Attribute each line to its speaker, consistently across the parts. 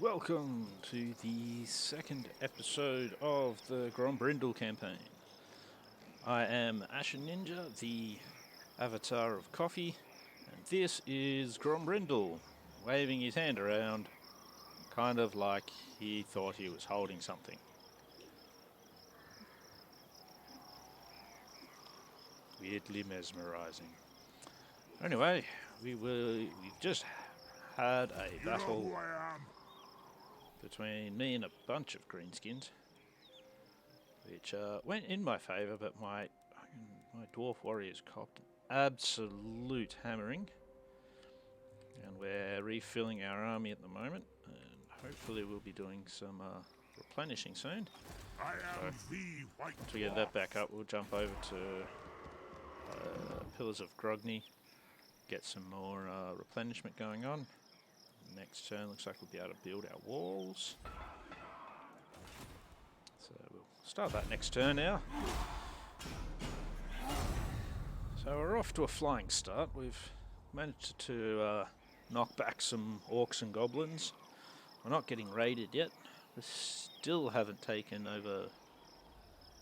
Speaker 1: Welcome to the second episode of the Grombrindal campaign. I am Ashen Ninja, the avatar of coffee, and this is Grombrindal, waving his hand around, kind of like he thought he was holding something. Weirdly mesmerizing. Anyway, we've just had a battle.
Speaker 2: You know who I am?
Speaker 1: Between me and a bunch of greenskins, which went in my favour, but my dwarf warriors copped an absolute hammering, and we're refilling our army at the moment, and hopefully we'll be doing some replenishing soon.
Speaker 2: I am
Speaker 1: So,
Speaker 2: the White
Speaker 1: once we get that back up, we'll jump over to Pillars of Grogny, get some more replenishment going on. Next turn looks like we'll be able to build our walls. So we'll start that next turn now. So we're off to a flying start. We've managed to knock back some orcs and goblins. We're not getting raided yet. We still haven't taken over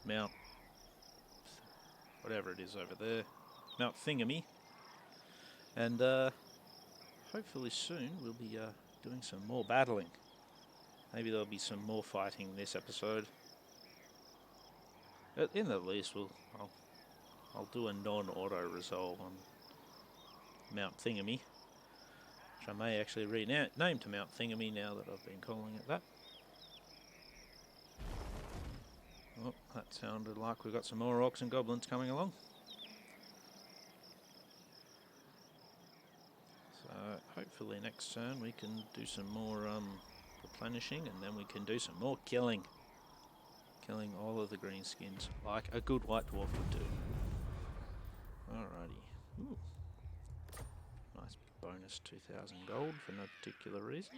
Speaker 1: Mount... whatever it is over there. Mount Thingamy. And hopefully soon we'll be doing some more battling. Maybe there'll be some more fighting this episode. In the least, I'll do a non-auto resolve on Mount Thingamy, which I may actually rename to Mount Thingamy now that I've been calling it that. Oh, that sounded like we've got some more orcs and goblins coming along. So hopefully next turn we can do some more replenishing, and then we can do some more killing. Killing all of the greenskins, like a good white dwarf would do. Alrighty. Ooh. Nice bonus 2,000 gold for no particular reason.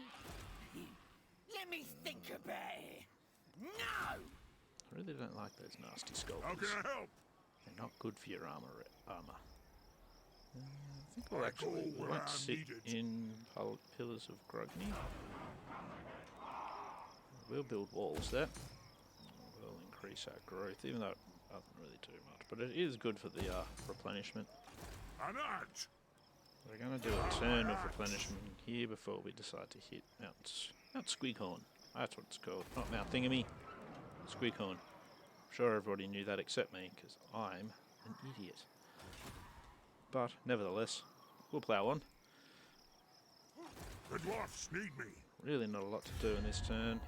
Speaker 3: Let me think about it. No!
Speaker 1: I really don't like those nasty
Speaker 2: How
Speaker 1: skulkers.
Speaker 2: can I help?
Speaker 1: They're not good for your armor. I think we'll
Speaker 2: I
Speaker 1: actually
Speaker 2: go where
Speaker 1: won't
Speaker 2: I'm
Speaker 1: sit
Speaker 2: needed.
Speaker 1: in Pillars of Grogny. We'll build walls there. We'll increase our growth, even though it doesn't really do much. But it is good for the replenishment.
Speaker 2: An art!
Speaker 1: We're going to do a turn of replenishment here before we decide to hit Mount Squighorn. That's what it's called. Not Mount Thingamy. Squighorn. I'm sure everybody knew that except me, because I'm an idiot. But, nevertheless, we'll plough on.
Speaker 2: The Dwarfs need me.
Speaker 1: Really not a lot to do in this turn.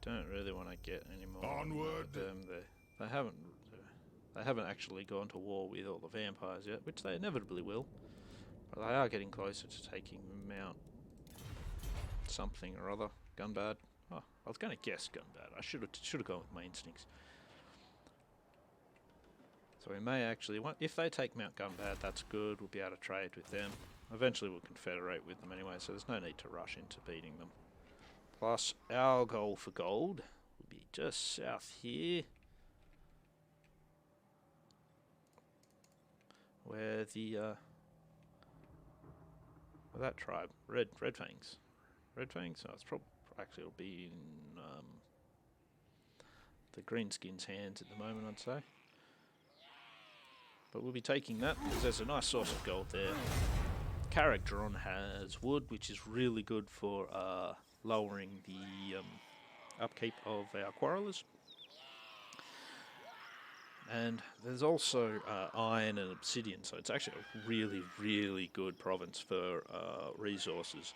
Speaker 1: Don't really want to get any more
Speaker 2: Onward.
Speaker 1: of them. They haven't actually gone to war with all the vampires yet, which they inevitably will. But they are getting closer to taking Mount something or other. Gunbad. Oh, I was going to guess Gunbad. I should have gone with my instincts. So we may actually if they take Mount Gunbad, that's good. We'll be able to trade with them. Eventually we'll confederate with them anyway, so there's no need to rush into beating them. Plus, our goal for gold will be just south here, where that tribe, Red Fangs. Red Fangs? Oh, it's actually it'll be in the Greenskins' hands at the moment, I'd say. But we'll be taking that because there's a nice source of gold there. Carrickdron has wood, which is really good for lowering the upkeep of our quarrelers. And there's also iron and obsidian, so it's actually a really, really good province for resources.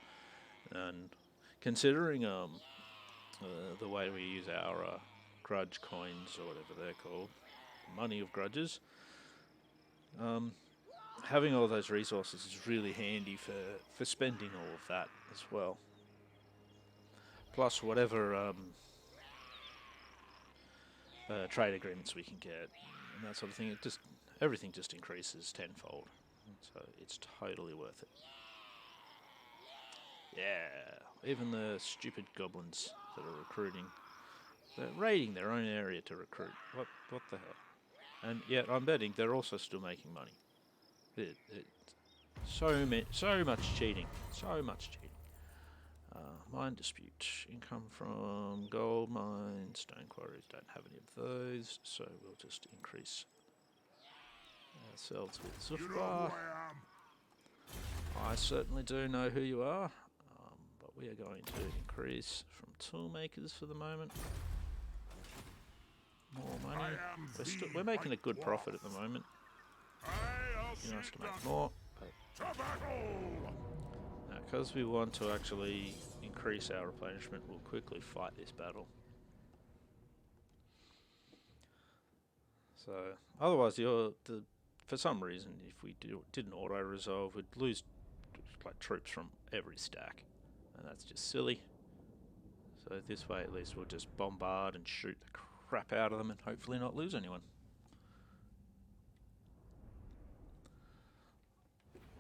Speaker 1: And considering the way we use our grudge coins, or whatever they're called, money of grudges, having all those resources is really handy for spending all of that as well. Plus whatever trade agreements we can get and that sort of thing. Everything just increases tenfold. So it's totally worth it. Yeah, even the stupid goblins that are recruiting, they're raiding their own area to recruit. What the hell? And yet I'm betting they're also still making money. So much cheating. Mine dispute. Income from gold mines, stone quarries, don't have any of those, so we'll just increase ourselves with
Speaker 2: You know who
Speaker 1: Zufra.
Speaker 2: I am?
Speaker 1: I certainly do know who you are, but we are going to increase from toolmakers for the moment. More money.
Speaker 2: I am
Speaker 1: We're
Speaker 2: the
Speaker 1: making a
Speaker 2: White
Speaker 1: good
Speaker 2: Dwarf.
Speaker 1: profit at the moment.
Speaker 2: I'll
Speaker 1: Be nice
Speaker 2: see
Speaker 1: to
Speaker 2: it
Speaker 1: make
Speaker 2: done.
Speaker 1: more, but
Speaker 2: To battle!
Speaker 1: because we want to actually increase our replenishment, we'll quickly fight this battle. So, otherwise, for some reason, if we did an auto-resolve, we'd lose like troops from every stack, and that's just silly. So this way, at least we'll just bombard and shoot the crap out of them, and hopefully not lose anyone.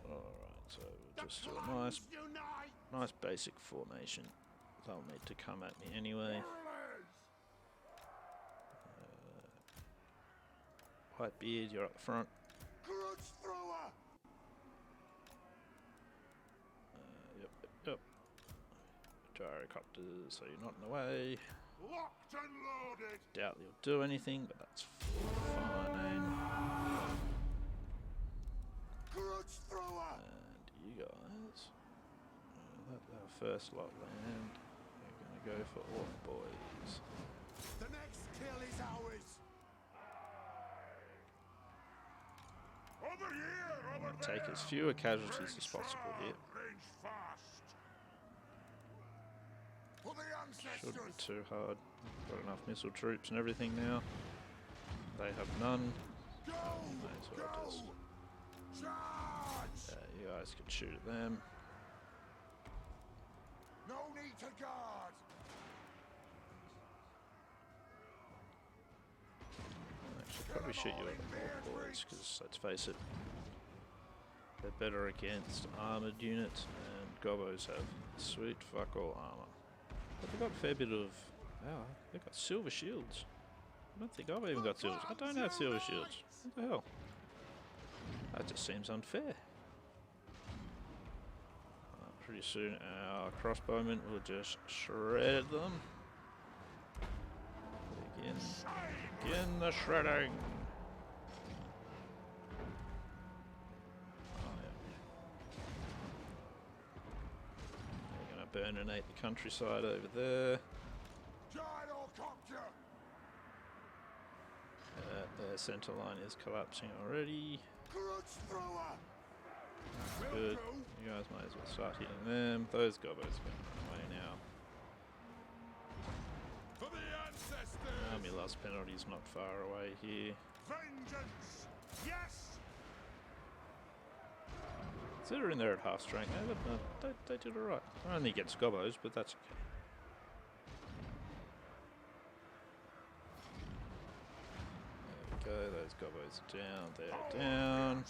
Speaker 1: Alright, so we'll just do a nice basic formation. They'll need to come at me anyway. Whitebeard, you're up the front. Yep. Gyrocopters, so you're not in the way.
Speaker 2: Locked and loaded!
Speaker 1: Doubt you'll do anything, but that's fine. And you guys, let our first lot land. We're going to go for Orc Boys.
Speaker 2: The next kill is ours! Over here! Over there!
Speaker 1: Take as fewer casualties as possible here.
Speaker 2: Range fast! For the
Speaker 1: Shouldn't be
Speaker 2: ancestors!
Speaker 1: too hard. Got enough missile troops and everything now. They have none.
Speaker 2: Go!
Speaker 1: May as well
Speaker 2: Go!
Speaker 1: just,
Speaker 2: Charge!
Speaker 1: you guys can shoot at them.
Speaker 2: No need to guard!
Speaker 1: I should probably shoot you at the Orc Boys, because let's face it, they're better against armoured units, and Gobbos have sweet fuck all armour. But they've got a fair bit of... Wow, they've got silver shields. I don't think I've even got silver. I don't have silver shields. What the hell? That just seems unfair. Pretty soon our crossbowmen will just shred them. Begin the shredding. Oh, yeah. They're going to burninate the countryside over there. Their centre line is collapsing already. Good. You guys might as well start hitting them. Those Gobbos are going to run away now.
Speaker 2: For the ancestors!
Speaker 1: Army loss penalty's not far away here.
Speaker 2: Vengeance! Yes!
Speaker 1: Consider in there at half strength. They did alright. Only against Gobbos, but that's okay. There we go, those Gobbos are down, they're down.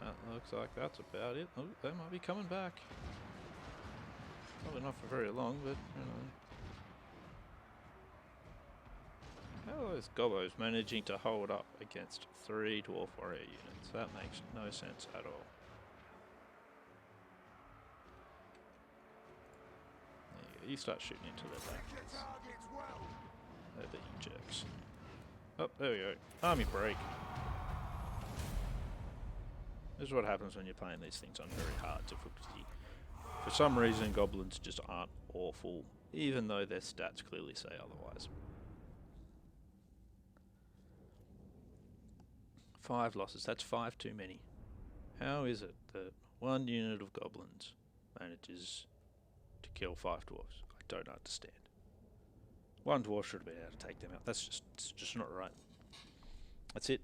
Speaker 1: That looks like that's about it. Oh, they might be coming back. Probably not for very long, but you know. How are those Gobbos managing to hold up against 3 Dwarf Warrior units? That makes no sense at all. There you go, you start shooting into their back. They're being jerks. Oh, there we go. Army break. This is what happens when you're playing these things on very hard difficulty. For some reason, goblins just aren't awful, even though their stats clearly say otherwise. 5 losses, that's 5 too many. How is it that one unit of goblins manages to kill 5 dwarves? I don't understand. One dwarf should have been able to take them out. It's just not right. That's it.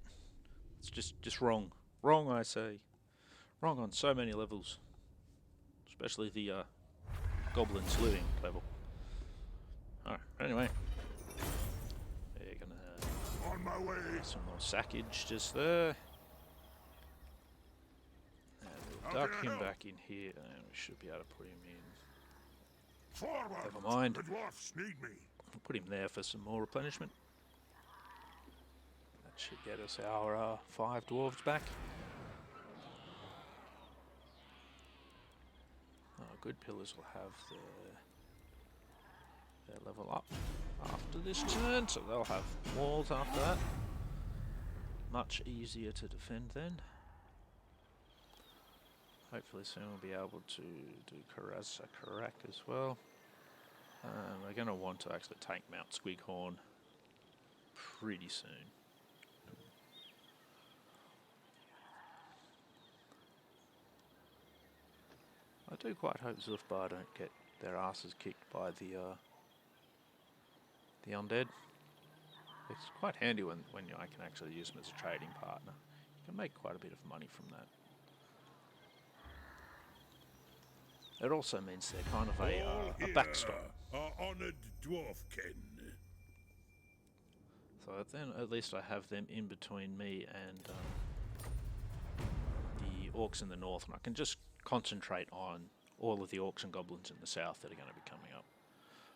Speaker 1: It's just wrong. Wrong, I say. Wrong on so many levels. Especially the goblins living level. Alright, anyway. We're gonna
Speaker 2: On my way!
Speaker 1: some more sackage just there. And we'll duck him back in here, and we should be able to put him in.
Speaker 2: Forward!
Speaker 1: Never mind.
Speaker 2: The dwarfs need me.
Speaker 1: We'll put him there for some more replenishment. That should get us our 5 dwarves back. good pillars will have their level up after this turn, so they'll have walls after that. Much easier to defend then. Hopefully soon we'll be able to do Karak as well. We're going to want to actually take Mount Squighorn pretty soon. I do quite hope Zufbar don't get their asses kicked by the undead. It's quite handy when I can actually use them as a trading partner. You can make quite a bit of money from that. It also means they're kind of a backstop.
Speaker 2: Our honoured dwarfkin.
Speaker 1: So then at least I have them in between me and the orcs in the north, and I can just concentrate on all of the orcs and goblins in the south that are going to be coming up.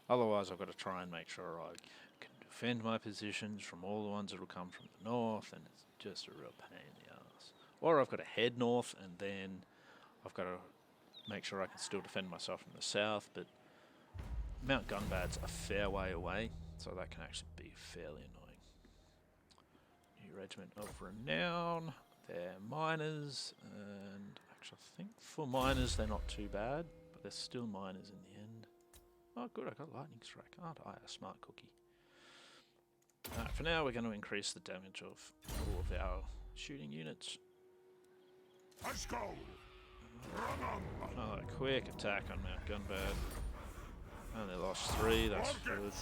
Speaker 1: Otherwise I've got to try and make sure I can defend my positions from all the ones that will come from the north, and it's just a real pain in the ass. Or I've got to head north and then I've got to make sure I can still defend myself from the south, but Mount Gunbad's a fair way away, so that can actually be fairly annoying. New Regiment of Renown, they're miners, and actually I think for miners they're not too bad, but they're still miners in the end. Oh good, I got Lightning Strike, aren't I a smart cookie? Alright, for now we're going to increase the damage of all of our shooting units.
Speaker 2: Let's go.
Speaker 1: Another quick attack on Mount Gunbad. Only lost 3, that's good.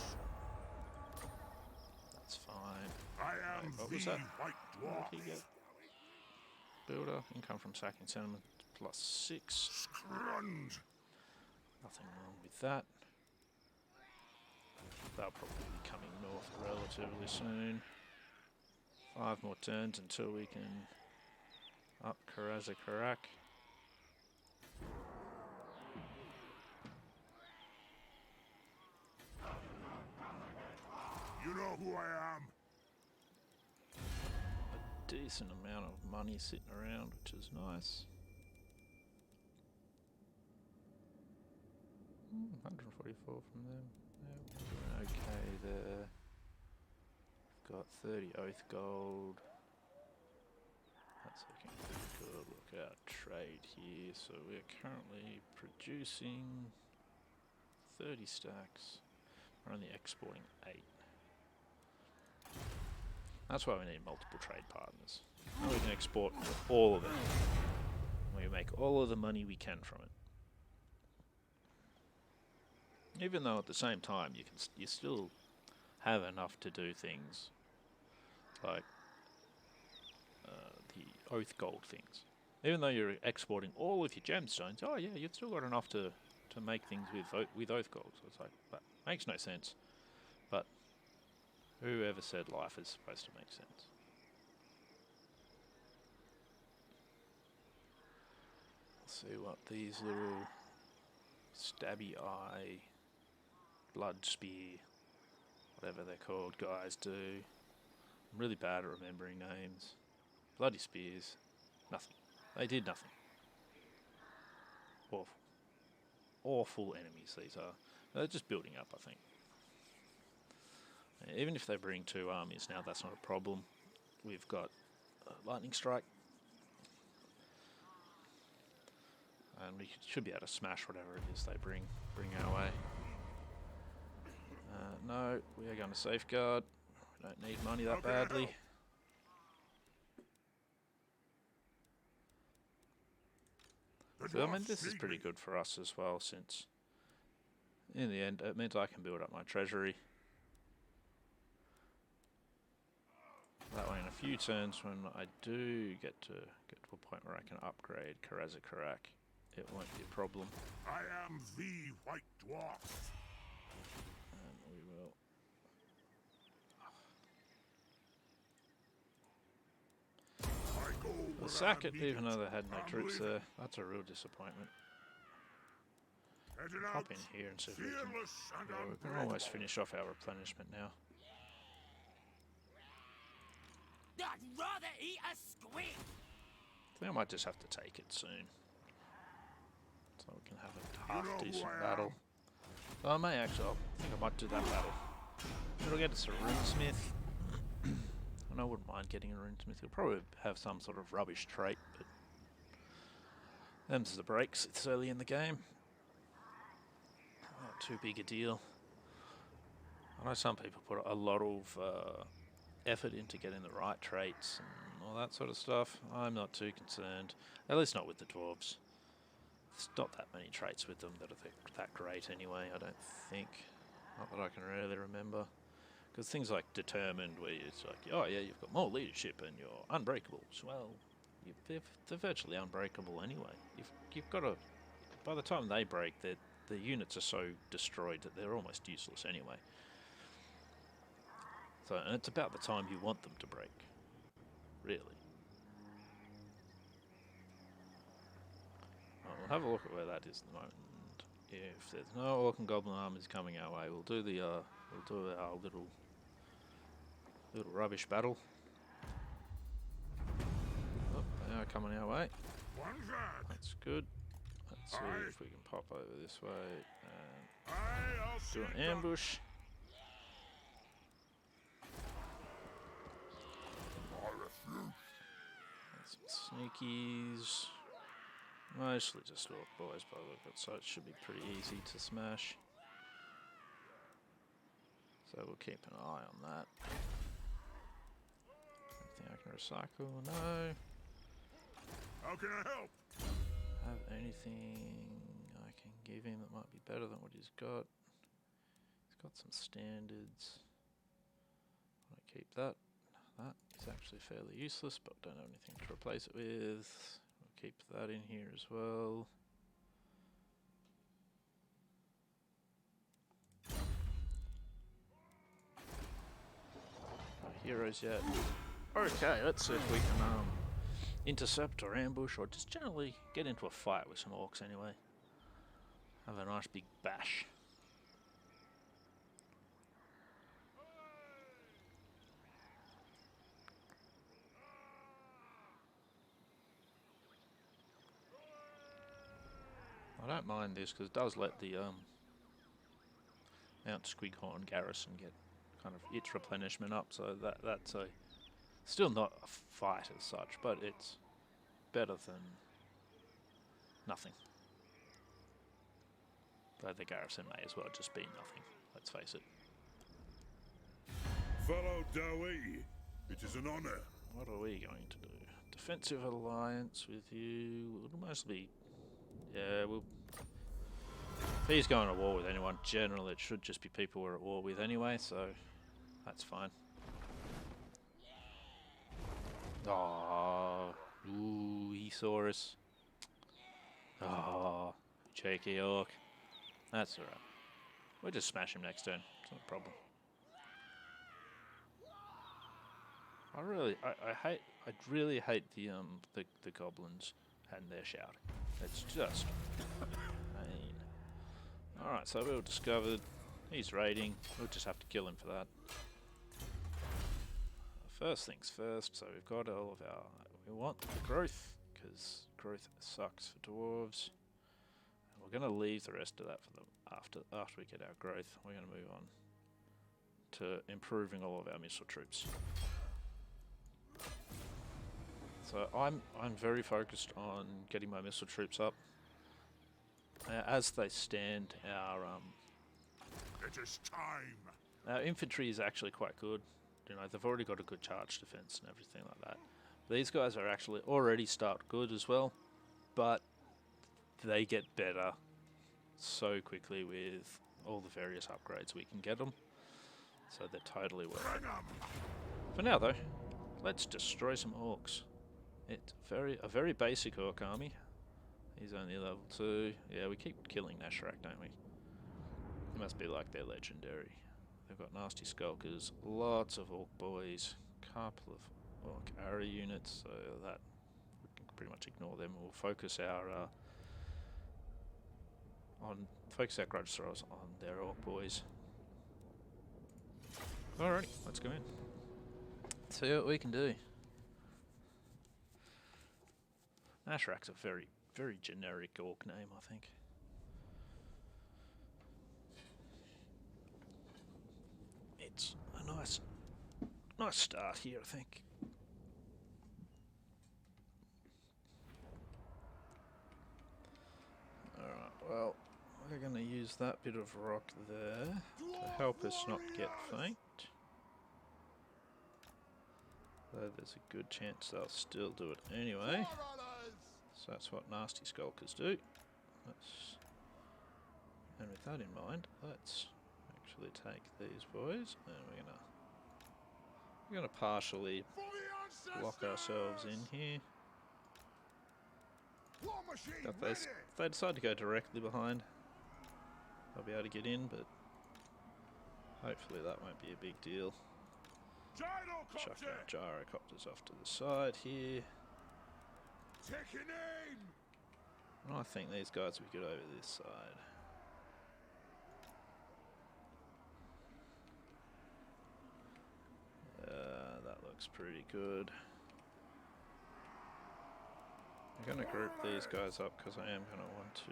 Speaker 1: That's fine.
Speaker 2: I am
Speaker 1: what
Speaker 2: the
Speaker 1: was that?
Speaker 2: White
Speaker 1: What
Speaker 2: Dwarf.
Speaker 1: did he get? Builder, income from sacking settlement +6.
Speaker 2: Scrund.
Speaker 1: Nothing wrong with that. They'll probably be coming north relatively soon. 5 more turns until we can up Karak.
Speaker 2: You know who I am.
Speaker 1: A decent amount of money sitting around, which is nice. 144 from them. Yeah, we're doing okay there. We've got 30 oath gold. That's looking pretty good. Look at our trade here. So we're currently producing 30 stacks. We're only exporting 8. That's why we need multiple trade partners. And we can export all of it. We make all of the money we can from it. Even though at the same time you still have enough to do things like the oath gold things. Even though you're exporting all of your gemstones, oh yeah, you've still got enough to make things with oath gold. So it's like, that makes no sense. But whoever said life is supposed to make sense? Let's see what these little stabby eye, blood spear, whatever they're called, guys do. I'm really bad at remembering names. Bloody spears, nothing. They did nothing. Awful. Awful enemies these are. They're just building up, I think. Even if they bring 2 armies now, that's not a problem. We've got Lightning Strike. And we should be able to smash whatever it is they bring our way. No, we are going to safeguard. We don't need money that badly. So, I mean, this is pretty good for us as well, since in the end it means I can build up my treasury. That way in a few turns when I do get to a point where I can upgrade Karak, it won't be a problem.
Speaker 2: I am the White Dwarf.
Speaker 1: And we will... We'll sack it even though they had no troops there. That's a real disappointment. Hop in here and see if we can... we can almost finish off our replenishment now.
Speaker 3: I'd rather eat a squid.
Speaker 1: I think I might just have to take it soon. so we can have a
Speaker 2: You
Speaker 1: half
Speaker 2: know who
Speaker 1: decent
Speaker 2: I
Speaker 1: battle. So I may actually, I think I might do that battle. It'll get us a runesmith. And I wouldn't mind getting a runesmith. He'll probably have some sort of rubbish trait, but them's the breaks. It's early in the game. Not too big a deal. I know some people put a lot of effort into getting the right traits and all that sort of stuff. I'm not too concerned, at least not with the dwarves. There's not that many traits with them that are that great anyway, I don't think. Not that I can really remember. Because things like determined, where it's like, oh yeah, you've got more leadership and you're unbreakable. Well, they're virtually unbreakable anyway. You've got to, by the time they break, the units are so destroyed that they're almost useless anyway. So, and it's about the time you want them to break, really. Right, we'll have a look at where that is at the moment. If there's no orc and goblin armies coming our way, we'll do our little rubbish battle. Oh, they are coming our way.
Speaker 2: One's that.
Speaker 1: That's good. Let's see if we can pop over this way and
Speaker 2: I'll
Speaker 1: do
Speaker 2: see
Speaker 1: an ambush.
Speaker 2: I refuse.
Speaker 1: Some sneakies. Mostly just orc boys by the look of it, so it should be pretty easy to smash. So we'll keep an eye on that. Anything I can recycle? No.
Speaker 2: How can I help?
Speaker 1: Have anything I can give him that might be better than what he's got? He's got some standards. I keep that. That is actually fairly useless, but don't have anything to replace it with. We'll keep that in here as well. No heroes yet. Okay, let's see if we can intercept or ambush or just generally get into a fight with some orcs anyway. Have a nice big bash. I don't mind this because it does let the Mount Squighorn garrison get kind of its replenishment up, so that's a still not a fight as such, but it's better than nothing. Though the garrison may as well just be nothing, let's face it.
Speaker 2: Fellow Dowie, it is an honor.
Speaker 1: What are we going to do? Defensive alliance with you. It'll mostly be, yeah, if he's going to war with anyone, generally it should just be people we're at war with anyway, so that's fine. Oh, ooh, he saw us. Oh, cheeky orc. That's alright. We'll just smash him next turn. It's not a problem. I really hate the goblins and their shouting. It's just pain. Alright, so we've discovered he's raiding. We'll just have to kill him for that. First things first, so we've got all of our... We want the growth, because growth sucks for dwarves. And we're going to leave the rest of that for them after we get our growth. We're going to move on to improving all of our missile troops. So I'm very focused on getting my missile troops up. As they stand,
Speaker 2: It is time.
Speaker 1: our infantry is actually quite good. You know, they've already got a good charge defense and everything like that. These guys are actually already start good as well, but they get better so quickly with all the various upgrades we can get them. So they're totally worth it. For now though, let's destroy some orcs. It's a very basic orc army. He's only level 2. Yeah, we keep killing Nashrak, don't we? It must be like they're legendary. They've got nasty skulkers, lots of orc boys, couple of orc arrow units, so that we can pretty much ignore them. We'll focus our grudge throwers on their orc boys. Alrighty, let's go in. See what we can do. Nashrak's a very, very generic orc name, I think. It's a nice start here, I think. Alright, well, we're going to use that bit of rock there to help us not get faint. Though there's a good chance they'll still do it anyway. So that's what nasty skulkers do. And with that in mind, let's actually take these boys and we're gonna partially lock ourselves in here. If they decide to go directly behind, they'll be able to get in, but hopefully that won't be a big deal. Chuck our gyrocopters off to the side here. And I think these guys will get over this side. That looks pretty good. I'm going to group these guys up because I am going to want to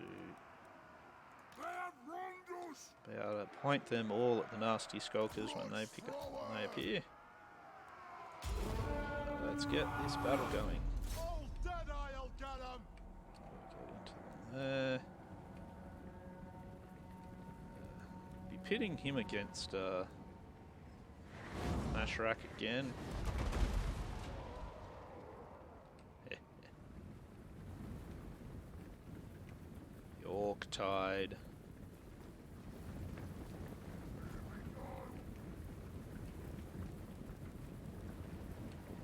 Speaker 1: be able to point them all at the nasty skulkers when they appear. Let's get this battle going. Get into them there. Be pitting him against Mashrak again. York Tide.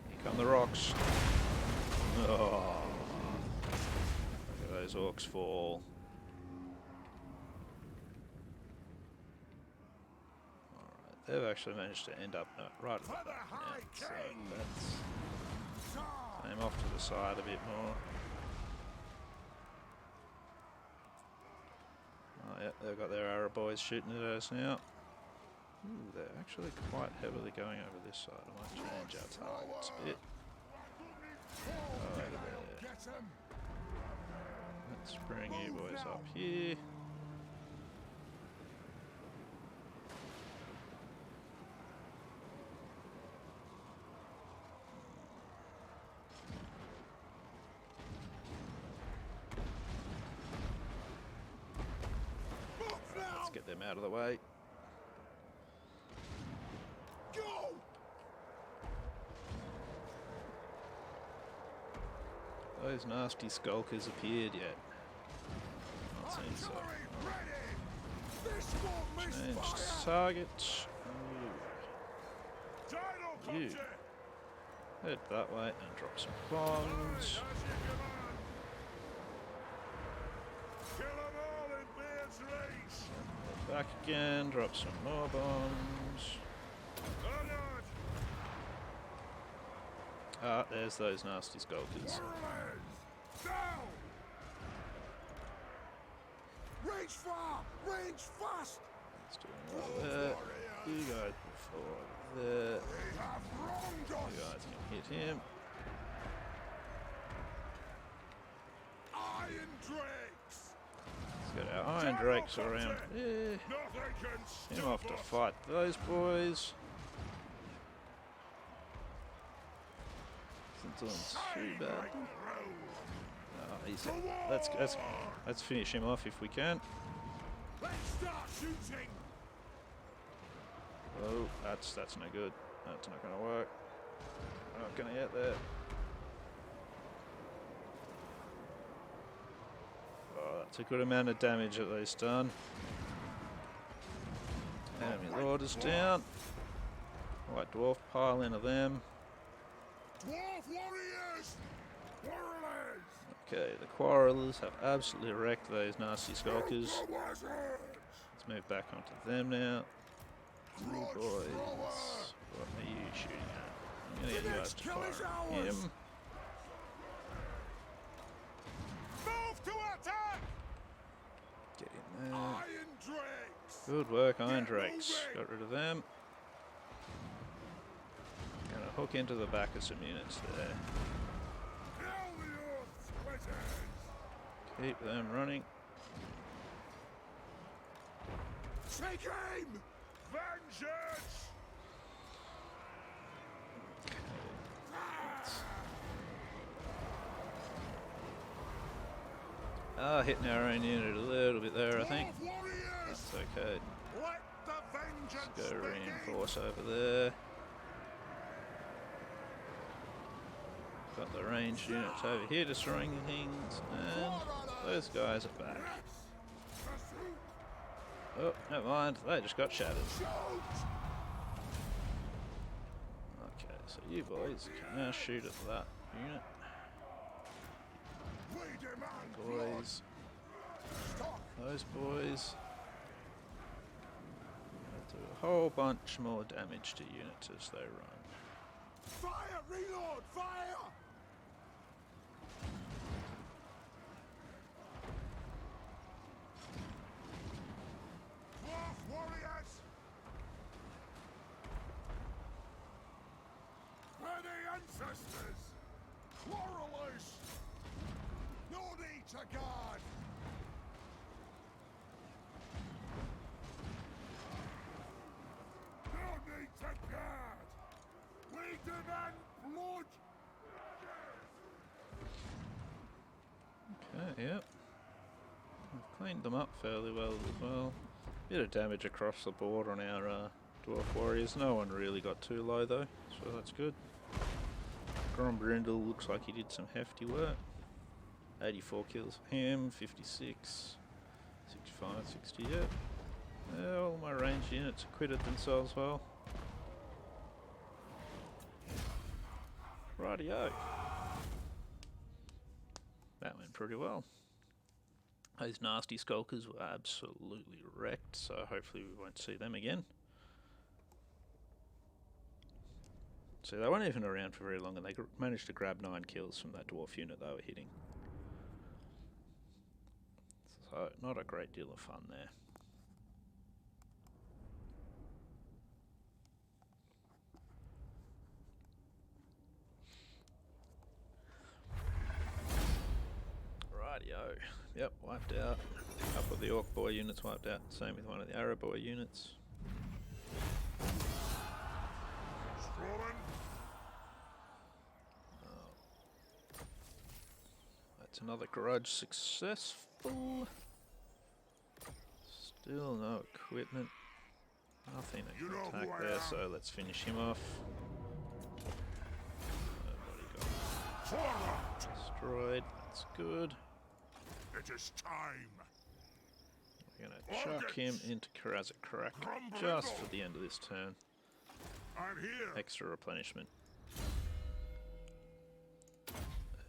Speaker 1: Here come the rocks. Oh, look at those orcs fall. Alright, they've actually managed to end up right at the back now, so let's aim off to the side a bit more. Oh yeah, they've got their arrow boys shooting at us now. Ooh, they're actually quite heavily going over this side. I might change our targets a bit. Over there. Let's bring you boys up here. Let's get them out of the way. Those nasty skulkers appeared yet? Not seen so. Changed target. You head that way and drop some bombs. Head back again, drop some more bombs. Ah, there's those nasty skulkers.
Speaker 2: Range far! Range fast!
Speaker 1: Let's do another there. You guys before there. You guys can hit him.
Speaker 2: Iron Drakes!
Speaker 1: Let's get our Iron Drakes around there. Him off to fight those boys. Isn't doing too bad. Oh, let's finish him off if we can.
Speaker 2: Let's start shooting!
Speaker 1: Oh, that's no good. That's not going to work. We're not going to get there. Oh, that's a good amount of damage at least done. Enemy Lord is down. White Dwarf pile into them.
Speaker 2: Dwarf warriors! Warriors!
Speaker 1: Okay, the Quarrelers have absolutely wrecked those nasty skulkers. Let's move back onto them now. You boys, what are you shooting at? I'm gonna get you guys to fire him.
Speaker 2: Move to attack!
Speaker 1: Get in there.
Speaker 2: Iron Drakes!
Speaker 1: Good work, Iron Drakes. Got rid of them. Gonna hook into the back of some units there. Keep them running.
Speaker 2: Take aim! Vengeance!
Speaker 1: Hitting our own unit a little bit there, I think.
Speaker 2: Dwarf warriors!
Speaker 1: That's okay.
Speaker 2: Let the vengeance
Speaker 1: Let's go
Speaker 2: begin!
Speaker 1: reinforce over there. Got the ranged units over here destroying things, and those guys are back. Oh, never mind, they just got shattered. Okay, so you boys can now shoot at that unit. Boys. Those boys. They'll do a whole bunch more damage to units as they run.
Speaker 2: Fire! Reload! Fire! Dwarf warriors! We're the ancestors! Quarrelers! No need to guard! No need to guard! We demand blood!
Speaker 1: Okay, yep. We've cleaned them up fairly well as well. Bit of damage across the board on our Dwarf Warriors. No one really got too low though, so that's good. Grombrindal looks like he did some hefty work. 84 kills for him, 56, 65, 60, yep. Yeah, all my ranged units acquitted themselves well. Rightio. That went pretty well. Those nasty skulkers were absolutely wrecked, so hopefully we won't see them again. So they weren't even around for very long, and they managed to grab 9 kills from that dwarf unit they were hitting. So not a great deal of fun there. Rightio. Yep, wiped out. A couple of the Orc Boy units wiped out. Same with one of the Arrow Boy units.
Speaker 2: Strolling!
Speaker 1: That's another grudge successful. Still no equipment. Nothing to attack there, so let's finish him off. Nobody got destroyed. That's good.
Speaker 2: It is time!
Speaker 1: We're gonna chuck him into Karazakrak just for the end of this turn.
Speaker 2: I'm here!
Speaker 1: Extra replenishment.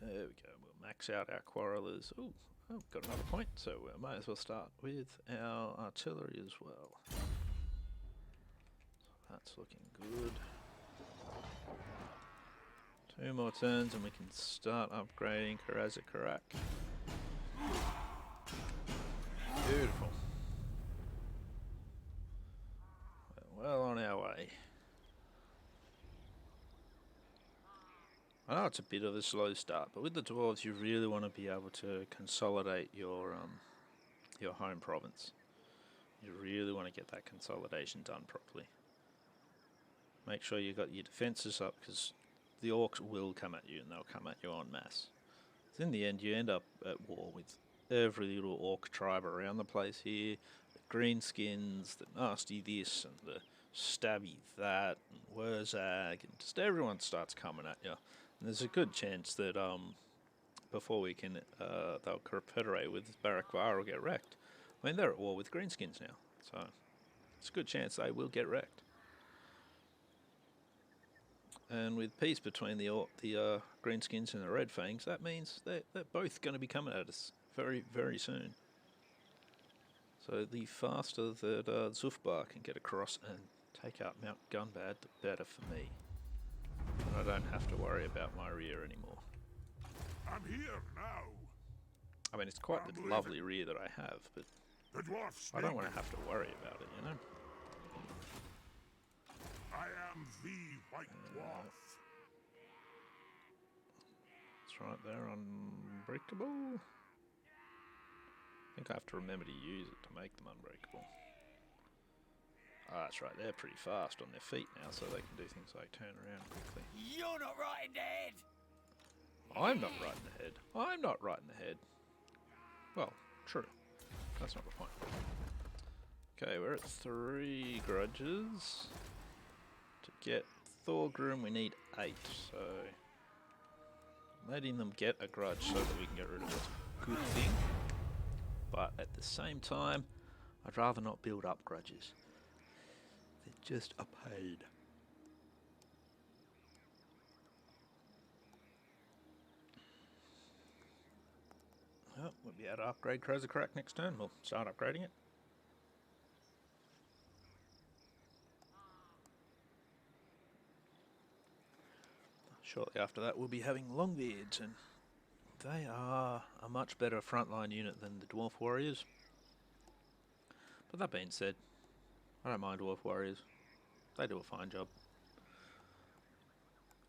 Speaker 1: There we go. We'll max out our quarrelers. Ooh, oh, got another point, so we might as well start with our artillery as well. That's looking good. 2 more turns and we can start upgrading Karazakrak. Beautiful. We're well on our way. I know it's a bit of a slow start, but with the Dwarves you really want to be able to consolidate your home province. You really want to get that consolidation done properly. Make sure you got your defences up, because the Orcs will come at you, and they'll come at you en masse. So in the end you end up at war with every little Orc tribe around the place here. The Greenskins, the Nasty this, and the Stabby that, and Wurzag, and just everyone starts coming at you. And there's a good chance that before we can, they'll confederate with Barakvar or get wrecked. I mean, they're at war with Greenskins now, so it's a good chance they will get wrecked. And with peace between the Greenskins and the Red Fangs, that means they're both going to be coming at us very, very soon. So the faster that Zufbar can get across and take out Mount Gunbad, the better for me. And I don't have to worry about my rear anymore.
Speaker 2: I'm here now!
Speaker 1: I mean, it's quite the lovely rear that I have, but
Speaker 2: The dwarfs
Speaker 1: I don't want to have to worry about it, you know?
Speaker 2: I am the White Dwarf.
Speaker 1: It's right there, unbreakable. I think I have to remember to use it to make them unbreakable. Ah, that's right, they're pretty fast on their feet now, so they can do things like turn around quickly.
Speaker 3: You're not right in the head.
Speaker 1: I'm not right in the head. I'm not right in the head. Well, true. That's not the point. Okay, we're at 3 grudges. To get Thorgrim, we need 8, so letting them get a grudge so that we can get rid of it is a good thing. But at the same time, I'd rather not build up grudges. They're just a pain. Well, we'll be able to upgrade Crows of Crack next turn. We'll start upgrading it. Shortly after that, we'll be having Longbeards, and they are a much better frontline unit than the Dwarf Warriors. But that being said, I don't mind Dwarf Warriors. They do a fine job.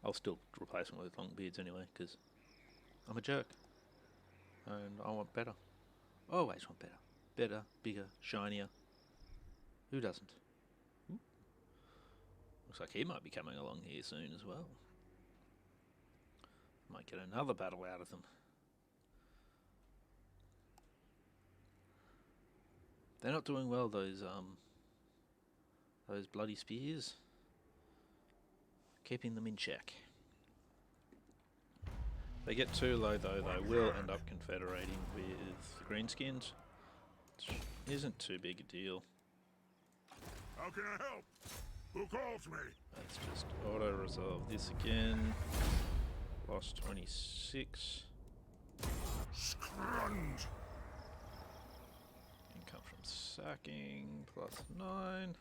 Speaker 1: I'll still replace them with Longbeards anyway, because I'm a jerk. And I want better. Always want better. Better, bigger, shinier. Who doesn't? Ooh. Looks like he might be coming along here soon as well. Might get another battle out of them. They're not doing well, those bloody spears. Keeping them in check. If they get too low though, they will end up confederating with the greenskins, which isn't too big a deal.
Speaker 2: How can I help? Who calls me?
Speaker 1: Let's just auto-resolve this again. Lost 26.
Speaker 2: Scrunge!
Speaker 1: Income from sacking, plus 9.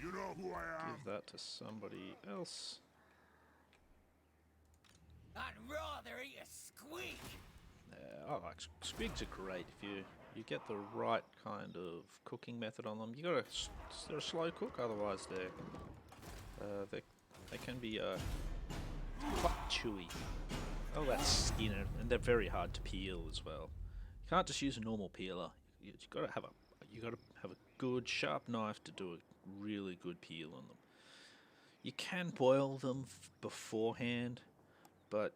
Speaker 2: You know who I am?
Speaker 1: Give that to somebody else.
Speaker 3: I'd rather eat a squeak.
Speaker 1: I like squigs are great if you get the right kind of cooking method on them. You gotta they're a slow cook, otherwise they can be quite chewy. Oh, that skin, and they're very hard to peel as well. You can't just use a normal peeler. You gotta have a good sharp knife to do a really good peel on them. You can boil them beforehand, but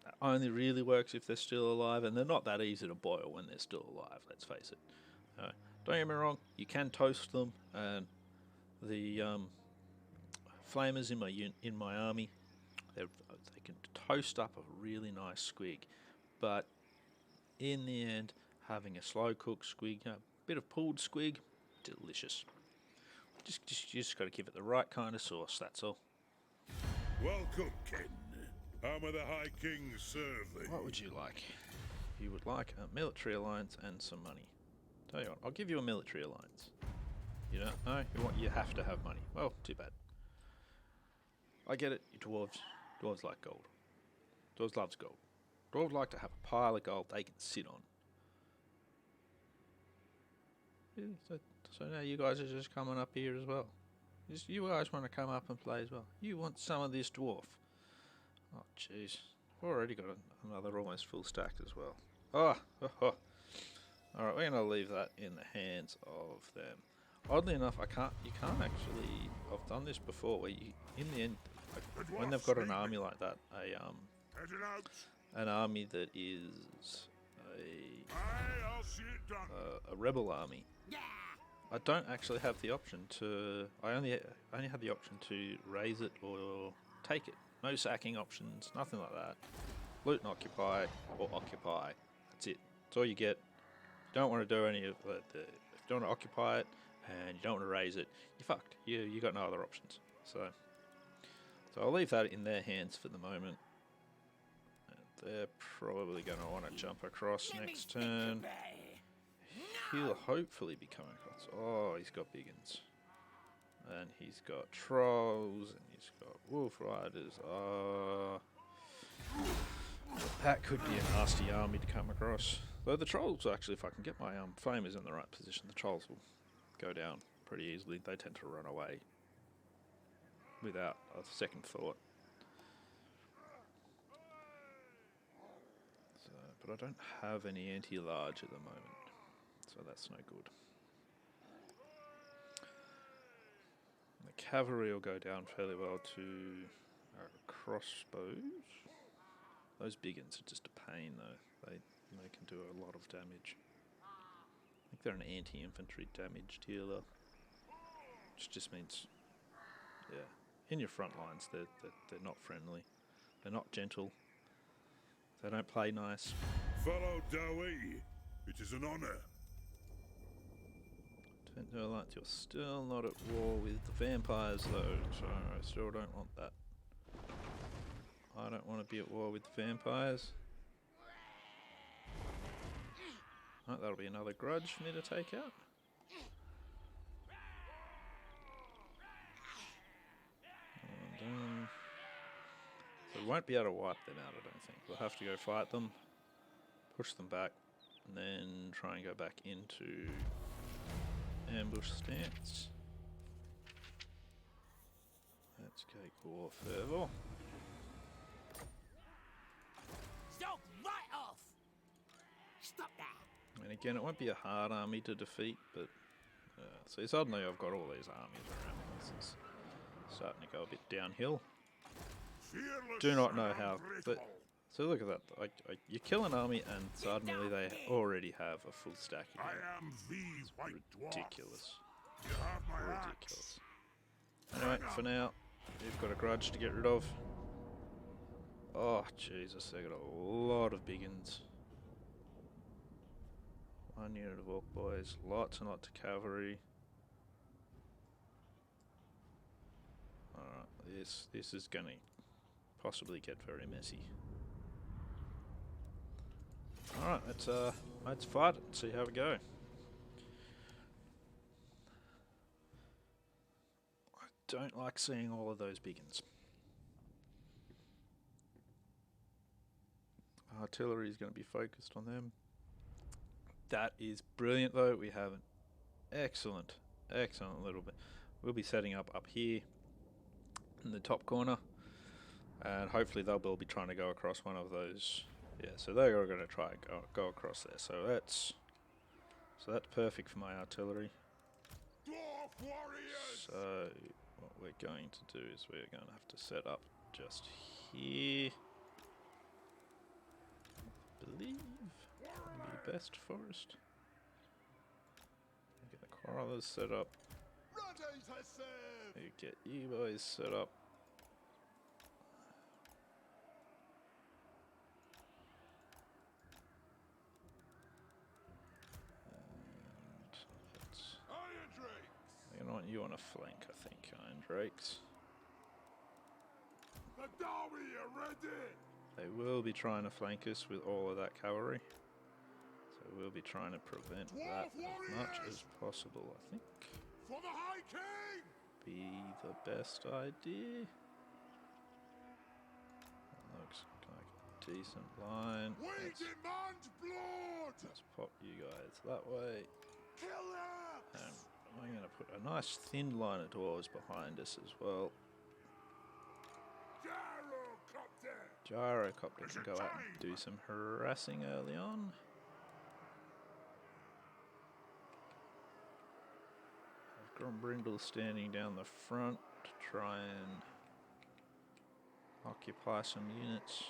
Speaker 1: that only really works if they're still alive, and they're not that easy to boil when they're still alive, let's face it. Don't get me wrong, you can toast them, and the flamers in my army, they can toast up a really nice squig, but in the end, having a slow cooked squig, a bit of pulled squig, delicious. You just got to give it the right kind of sauce, that's all.
Speaker 2: Welcome, King. How may the High King serve thee?
Speaker 1: What would you like? You would like a military alliance and some money. Tell you what, I'll give you a military alliance. You don't know? You have to have money. Well, too bad. I get it, you dwarves. Dwarves like gold. Dwarves loves gold. Dwarves like to have a pile of gold they can sit on. Yeah, so now you guys are just coming up here as well. You guys want to come up and play as well. You want some of this dwarf. Oh, jeez. I've already got another almost full stack as well. Oh. Alright, we're going to leave that in the hands of them. Oddly enough, you can't actually, I've done this before, where you, in the end, when they've got an army like that, an army that is a rebel army, I don't actually have the option to, I only have the option to raise it or take it. No sacking options, nothing like that. Loot and occupy, or occupy. That's it. That's all you get. You don't want to do any of it. If you don't want to occupy it, and you don't want to raise it, you're fucked. You got no other options. So I'll leave that in their hands for the moment. And they're probably going to want to jump across next turn. He'll hopefully be coming across. Oh, he's got biggins. And he's got trolls, and he's got wolf riders. That could be a nasty army to come across. Though the trolls, actually, if I can get my flamers in the right position, the trolls will go down pretty easily. They tend to run away without a second thought. So, but I don't have any anti-large at the moment. so that's no good. The cavalry will go down fairly well to crossbows. Those big uns are just a pain though. They can do a lot of damage. I think they're an anti-infantry damage dealer, which just means, yeah, in your front lines they're not friendly, they're not gentle, they don't play nice.
Speaker 2: Fellow Dowie, it is an honor.
Speaker 1: Don't know that you're still not at war with the vampires though, so I still don't want that. I don't want to be at war with the vampires. Oh, that'll be another grudge for me to take out. And, so we won't be able to wipe them out, I don't think. We'll have to go fight them, push them back, and then try and go back into ambush stance. Let's go war fervor.
Speaker 3: Stop right off! Stop that!
Speaker 1: And again, it won't be a hard army to defeat, but see, suddenly I've got all these armies around me. This is starting to go a bit downhill. Do not know how, but so look at that. You kill an army and suddenly they already have a full stack again.
Speaker 2: I am these white dwarfs.
Speaker 1: Ridiculous.
Speaker 2: You have my
Speaker 1: Ridiculous. Anyway, for now, you've got a grudge to get rid of. Oh, Jesus, they got a lot of big uns. 1 unit of orc boys, lots and lots of cavalry. Alright, this is going to possibly get very messy. Alright, let's fight it and see how we go. I don't like seeing all of those big uns. Artillery is going to be focused on them. That is brilliant though. We have an excellent little bit. We'll be setting up here in the top corner, and hopefully they'll be trying to go across one of those. Yeah, so they are going to try and go across there. So that's perfect for my artillery.
Speaker 2: dwarf warriors.
Speaker 1: So what we're going to do is we're going to have to set up just here. I believe would be best for us. Get the quarrelers set up.
Speaker 2: Ready to serve.
Speaker 1: You get you boys set up.
Speaker 2: Iron Drakes.
Speaker 1: I'm gonna want you on a flank, I think, Iron Drakes.
Speaker 2: The Dowie are ready.
Speaker 1: They will be trying to flank us with all of that cavalry. So we'll be trying to prevent that as much as possible, I think.
Speaker 2: For the High King.
Speaker 1: Be the best idea. That looks like a decent line.
Speaker 2: We demand blood.
Speaker 1: Let's pop you guys that way.
Speaker 2: Kill them.
Speaker 1: And I'm going to put a nice thin line of dwarves behind us as well. Gyrocopter can go out and do some harassing early on. Have Grombrindal standing down the front to try and occupy some units.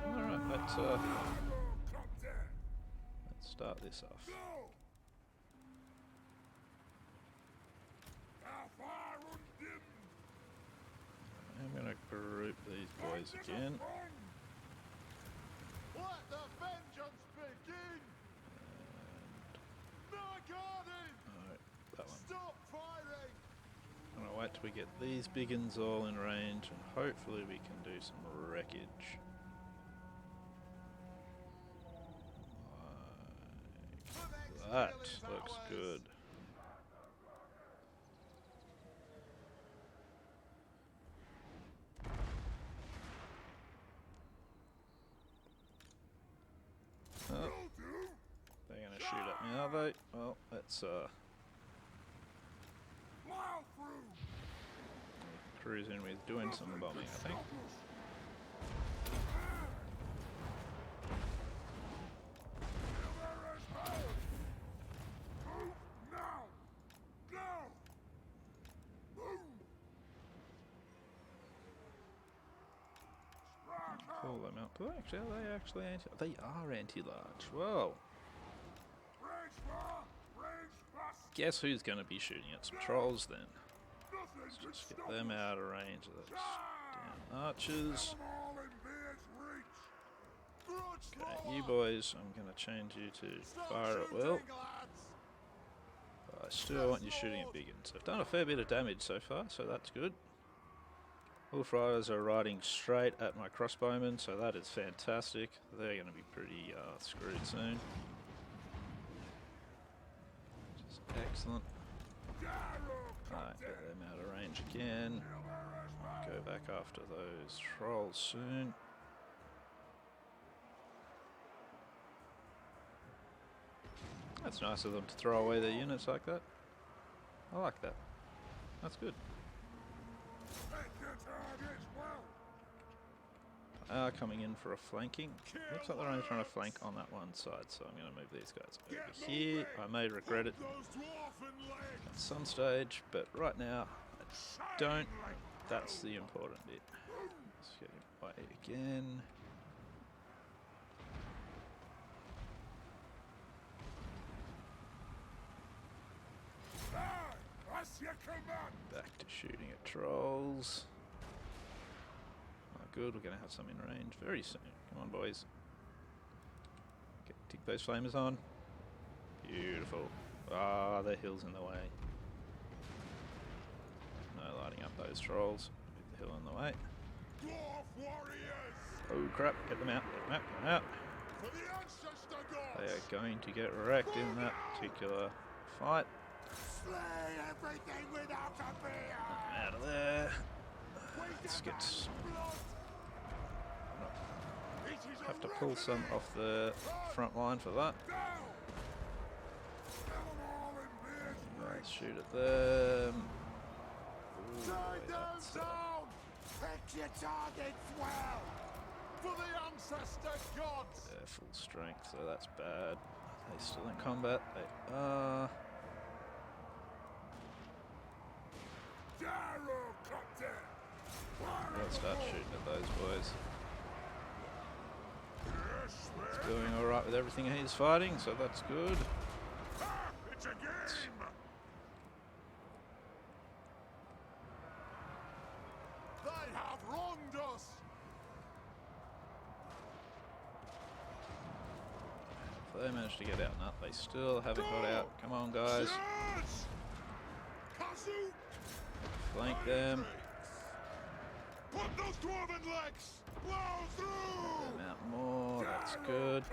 Speaker 1: Alright, let's start this off. I'm going to group these boys again.
Speaker 2: Let the vengeance begin.
Speaker 1: Alright, that one.
Speaker 2: Stop firing.
Speaker 1: I'm going to wait till we get these big uns all in range and hopefully we can do some wreckage. Like that looks good. Oh, they're going to shoot at me, are they? Well, let's cruise in with doing some bombing, I think. call them out. But are they actually anti? They are anti-large. Whoa. Guess who's going to be shooting at some trolls then? Let's just get them out of range of those damn archers. Okay, you boys, I'm going to change you to fire at will. But I still want you shooting at big ones. I've done a fair bit of damage so far, so that's good. Wolf Riders are riding straight at my crossbowmen, so that is fantastic. They're going to be pretty screwed soon. Which is excellent. Alright, get them out of range again. Go back after those trolls soon. That's nice of them to throw away their units like that. I like that. That's good. They are coming in for a flanking. Looks like they're only trying to flank on that one side, so I'm going to move these guys over here. I may regret it at some stage, but right now I don't. That's the important bit. Let's get him away again. Back to shooting at trolls. Oh, good, we're going to have some in range very soon. Come on, boys. Tick those flamers on. Beautiful. Ah, the hill's in the way. No lighting up those trolls. With the hill in the way. Oh crap, get them out, get them out, get them out. They are going to get wrecked in that particular fight. Out of there. Let's get some. Have to pull some off the front line for that. Let's shoot at them. Ooh, that's,
Speaker 2: Pick your targets well for the ancestor gods.
Speaker 1: they're full strength, so that's bad. Are they still in combat? They are. Let's start shooting at those boys. It's going alright with everything he's fighting, so that's good.
Speaker 2: It's a game. They have wronged us.
Speaker 1: If they managed to get out, no, they still haven't got out. Come on, guys. Flank them.
Speaker 2: Put those dwarven legs. Blow through.
Speaker 1: Get them out more. That's good.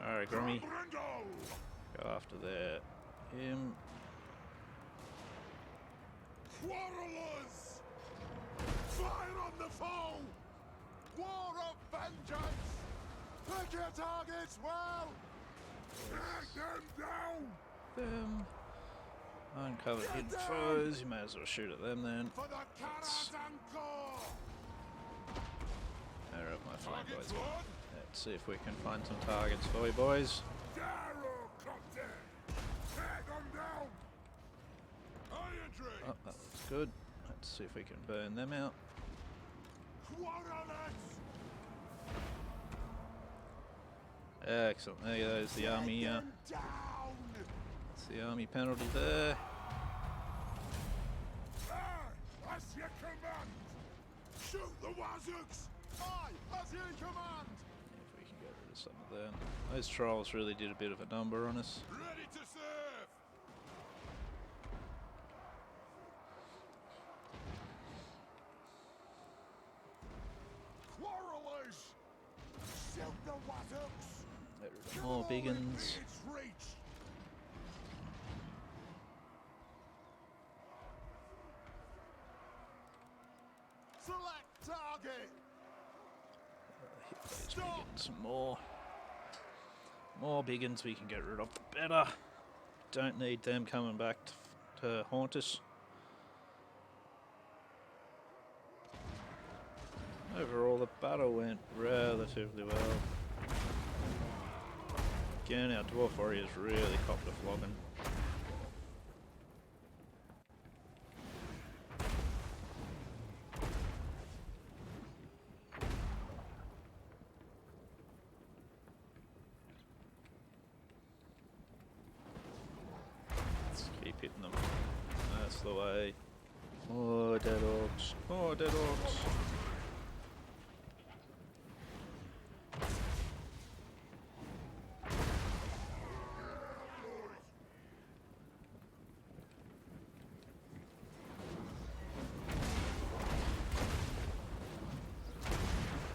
Speaker 1: Alright, Grommy.
Speaker 2: Grombrindal.
Speaker 1: Go after him.
Speaker 2: Quarrelers. Fire on the foe. War of vengeance. Pick your targets well. Take them down.
Speaker 1: Them. Uncovered hidden foes. You may as well shoot at them then.
Speaker 2: For the Caradancore.
Speaker 1: Arrow up my flank, boys. Let's see if we can find some targets for you, boys. Oh, that looks good. Let's see if we can burn them out. Excellent. There goes the army. That's the army penalty there.
Speaker 2: As you command. Shoot the Wazuks. Aye, as you command.
Speaker 1: If we can get rid of some of them. Those trolls really did a bit of a number on us.
Speaker 2: Ready to serve. Quarrelers. Shoot the Wazuks.
Speaker 1: Get rid of more big uns.
Speaker 2: Its reach. Select target.
Speaker 1: Hit those big uns more. More big uns we can get rid of, the better. Don't need them coming back to haunt us. Overall, the battle went relatively well. Again, our dwarf warriors really copped a flogging. pitting them. That's the way. More dead orcs. More dead orcs.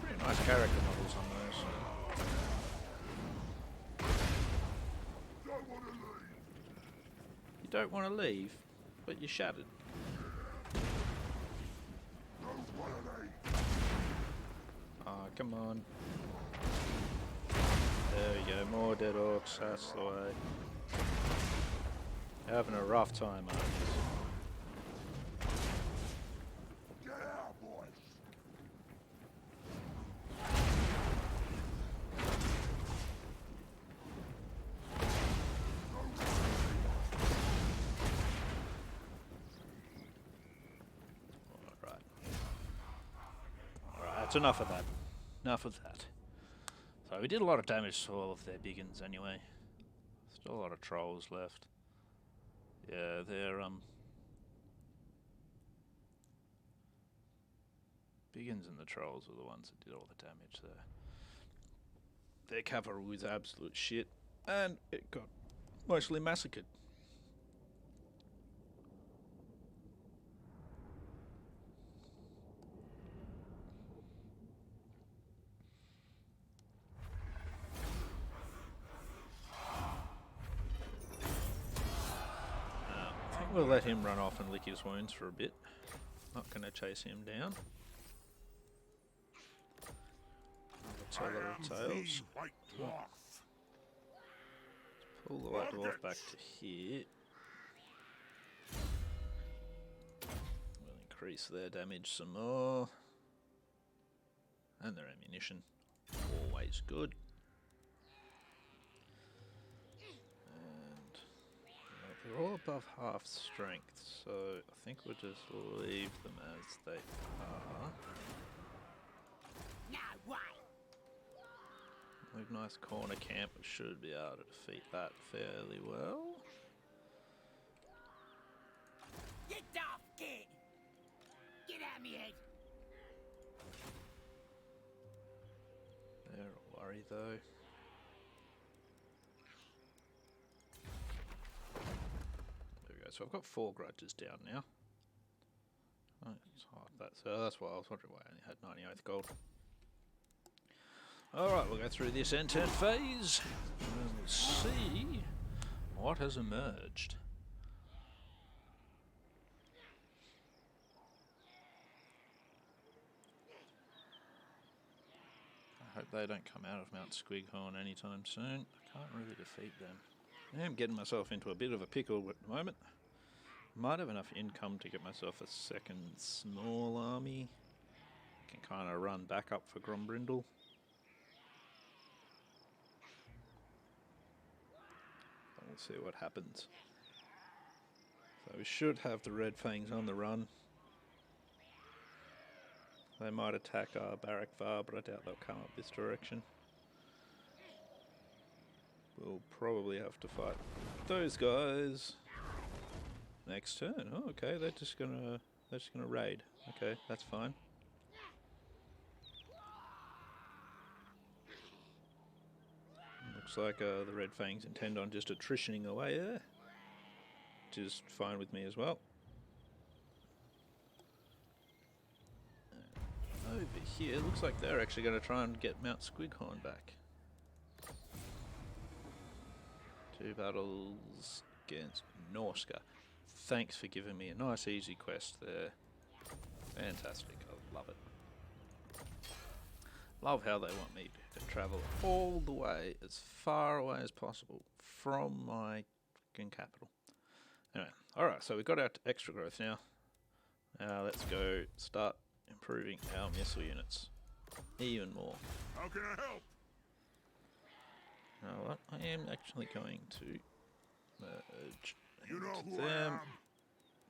Speaker 1: Pretty nice character models on those. You don't want to leave, but you're shattered. Oh, come on. There we go, more dead orcs, that's the way. Having a rough time, aren't you?
Speaker 2: Get out, boys!
Speaker 1: Alright. Alright, that's enough of that. Enough of that. So we did a lot of damage to all of their biggins anyway. Still a lot of trolls left. Yeah, they're biggins and the trolls are the ones that did all the damage there. Their cavalry was absolute shit, and it got mostly massacred. I think we'll let him run off and lick his wounds for a bit. Not going to chase him down. Tell her tails.
Speaker 2: White Dwarf.
Speaker 1: Pull the White Dwarf back to here. We'll increase their damage some more. And their ammunition. Always good. And they're all above half strength, so I think we'll just leave them as they are.
Speaker 3: No way!
Speaker 1: We've nice corner camp, we should be able to defeat that fairly well.
Speaker 3: Get off, kid! Get out of me head!
Speaker 1: They're a worry though. There we go, so I've got 4 grudges down now. Oh, that's why I was wondering why I only had 98th gold. Alright, we'll go through this N10 phase and we'll see what has emerged. I hope they don't come out of Mount Squighorn anytime soon. I can't really defeat them. I am getting myself into a bit of a pickle at the moment. Might have enough income to get myself a second small army. Can kind of run back up for Grombrindal. We'll see what happens. So we should have the Red Fangs on the run. They might attack our Barrack Var, but I doubt they'll come up this direction. We'll probably have to fight those guys next turn. Oh, okay, they're just gonna raid. Okay, that's fine. Looks like the Red Fangs intend on just attritioning away there, which is fine with me as well. Over here, looks like they're actually going to try and get Mount Squighorn back. 2 battles against Norska. Thanks for giving me a nice easy quest there. Fantastic, I love it. Love how they want me to travel all the way, as far away as possible from my fucking capital. Anyway, alright, so we've got our extra growth now. Now let's go start improving our missile units even more.
Speaker 2: How can I help?
Speaker 1: You know what? I am actually going to merge
Speaker 2: You know
Speaker 1: into
Speaker 2: who I
Speaker 1: them
Speaker 2: am.